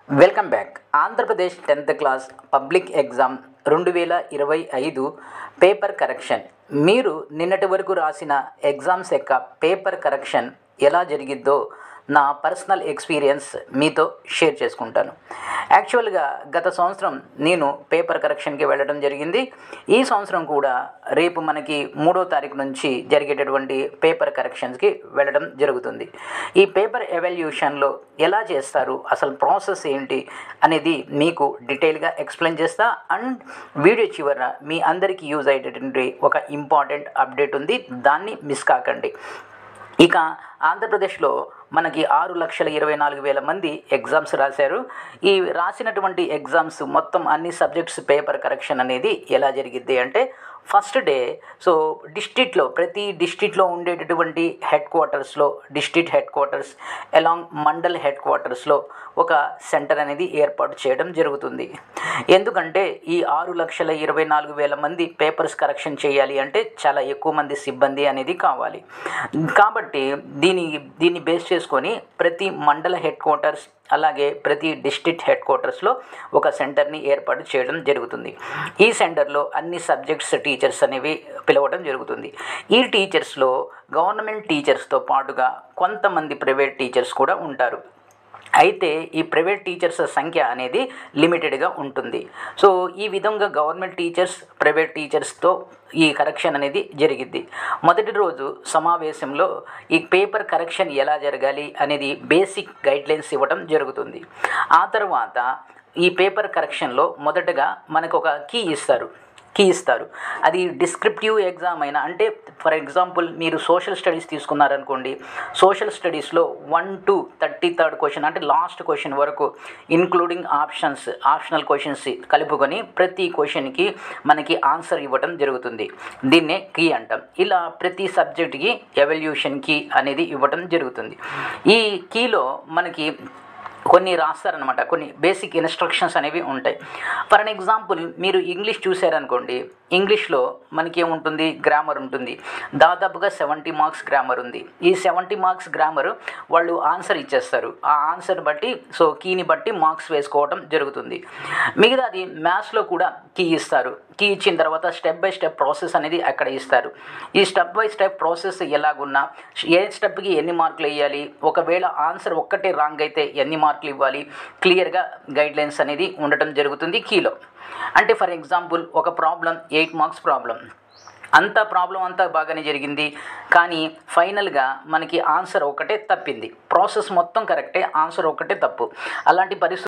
Welcome back. Andhra Pradesh 10th class public exam 2025 paper correction. మీరు నిన్నటి వరకు రాసిన ఎగ్జామ్స్ యొక్క పేపర్ కరెక్షన్ ఎలా జరిగిద్దో నా పర్సనల్ ఎక్స్పీరియన్స్ మీతో షేర్ చేసుకుంటాను. యాక్చువల్గా గత సంవత్సరం నేను పేపర్ కరెక్షన్కి వెళ్ళడం జరిగింది. ఈ సంవత్సరం కూడా రేపు మనకి 3వ తారీఖు నుంచి జరిగేటటువంటి పేపర్ కరెక్షన్స్కి వెళ్ళడం జరుగుతుంది. ఈ పేపర్ ఎవాల్యుయేషన్లో ఎలా చేస్తారు, అసలు ప్రాసెస్ ఏంటి అనేది మీకు డీటెయిల్గా ఎక్స్ప్లెయిన్ చేస్తా. అండ్ వీడియో చివర మీ అందరికీ యూజ్ అయ్యేటటువంటి ఒక ఇంపార్టెంట్ అప్డేట్ ఉంది, దాన్ని మిస్ కాకండి. ఇక ఆంధ్రప్రదేశ్లో మనకి 6,24,000 మంది ఎగ్జామ్స్ రాశారు. ఈ రాసినటువంటి ఎగ్జామ్స్ మొత్తం అన్ని సబ్జెక్ట్స్ పేపర్ కరెక్షన్ అనేది ఎలా జరిగిద్ది అంటే, ఫస్ట్ డే డిస్ట్రిక్ట్లో ప్రతి డిస్ట్రిక్ట్లో ఉండేటటువంటి హెడ్ క్వార్టర్స్లో, district head quarters along mandal head క్వార్టర్స్లో ఒక సెంటర్ అనేది ఏర్పాటు చేయడం జరుగుతుంది. ఎందుకంటే ఈ 6,24,000 మంది పేపర్స్ కరెక్షన్ చేయాలి అంటే చాలా ఎక్కువ మంది సిబ్బంది అనేది కావాలి. కాబట్టి దీన్ని బేస్ చేసుకొని ప్రతి మండల హెడ్ క్వార్టర్స్ అలాగే ప్రతి డిస్ట్రిక్ట్ హెడ్ క్వార్టర్స్లో ఒక సెంటర్ని ఏర్పాటు చేయడం జరుగుతుంది. ఈ సెంటర్లో అన్ని సబ్జెక్ట్స్ టీచర్స్ అనేవి పిలవడం జరుగుతుంది. ఈ టీచర్స్లో గవర్నమెంట్ టీచర్స్తో పాటుగా కొంతమంది ప్రైవేట్ టీచర్స్ కూడా ఉంటారు. అయితే ఈ ప్రైవేట్ టీచర్స్ సంఖ్య అనేది లిమిటెడ్గా ఉంటుంది. సో ఈ విధంగా గవర్నమెంట్ టీచర్స్, ప్రైవేట్ టీచర్స్తో ఈ కరెక్షన్ అనేది జరిగిద్ది. మొదటి రోజు సమావేశంలో ఈ పేపర్ కరెక్షన్ ఎలా జరగాలి అనేది బేసిక్ గైడ్లైన్స్ ఇవ్వడం జరుగుతుంది. ఆ తర్వాత ఈ పేపర్ కరెక్షన్లో మొదటగా మనకు ఒక కీ ఇస్తారు. అది డిస్క్రిప్టివ్ ఎగ్జామ్ అయినా, అంటే ఫర్ ఎగ్జాంపుల్ మీరు సోషల్ స్టడీస్ తీసుకున్నారనుకోండి, సోషల్ స్టడీస్లో 1 to 33rd క్వశ్చన్ అంటే లాస్ట్ క్వశ్చన్ వరకు ఇంక్లూడింగ్ ఆప్షనల్ క్వశ్చన్స్ కలుపుకొని ప్రతి క్వశ్చన్కి మనకి ఆన్సర్ ఇవ్వడం జరుగుతుంది. దీన్నే కీ అంటాం. ఇలా ప్రతి సబ్జెక్ట్కి ఎవాల్యుయేషన్ కీ అనేది ఇవ్వడం జరుగుతుంది. ఈ కీలో మనకి కొన్ని రాస్తారనమాట, కొన్ని బేసిక్ ఇన్స్ట్రక్షన్స్ అనేవి ఉంటాయి. ఫర్ అన్ ఎగ్జాంపుల్ మీరు ఇంగ్లీష్ చూసారనుకోండి, ఇంగ్లీష్లో మనకి ఏముంటుంది, గ్రామర్ ఉంటుంది. దాదాపుగా 70 మార్క్స్ గ్రామర్ ఉంది. ఈ 70 మార్క్స్ గ్రామర్ వాళ్ళు ఆన్సర్ ఇచ్చేస్తారు. ఆ ఆన్సర్ బట్టి కీని బట్టి మార్క్స్ వేసుకోవడం జరుగుతుంది. మిగతాది మ్యాథ్స్లో కూడా కీ ఇస్తారు. కీ ఇచ్చిన తర్వాత స్టెప్ బై స్టెప్ ప్రాసెస్ అనేది అక్కడ ఇస్తారు. ఈ స్టెప్ బై స్టెప్ ప్రాసెస్ ఎలాగున్నా, ఏ స్టెప్కి ఎన్ని మార్కులు వేయాలి, ఒకవేళ ఆన్సర్ ఒక్కటే రాంగ్ అయితే ఎన్ని మార్కులు ఇవ్వాలి, క్లియర్గా గైడ్లైన్స్ అనేది ఉండటం జరుగుతుంది కీలో. అంటే ఫర్ ఎగ్జాంపుల్ ఒక ప్రాబ్లం 8 మార్క్స్ ప్రాబ్లం, ప్రాబ్లం అంతా బాగానే జరిగింది, కానీ ఫైనల్గా మనకి ఆన్సర్ ఒకటే తప్పింది. ప్రాసెస్ మొత్తం కరెక్టే, ఆన్సర్ ఒకటే తప్పు. అలాంటి పరిస్థితి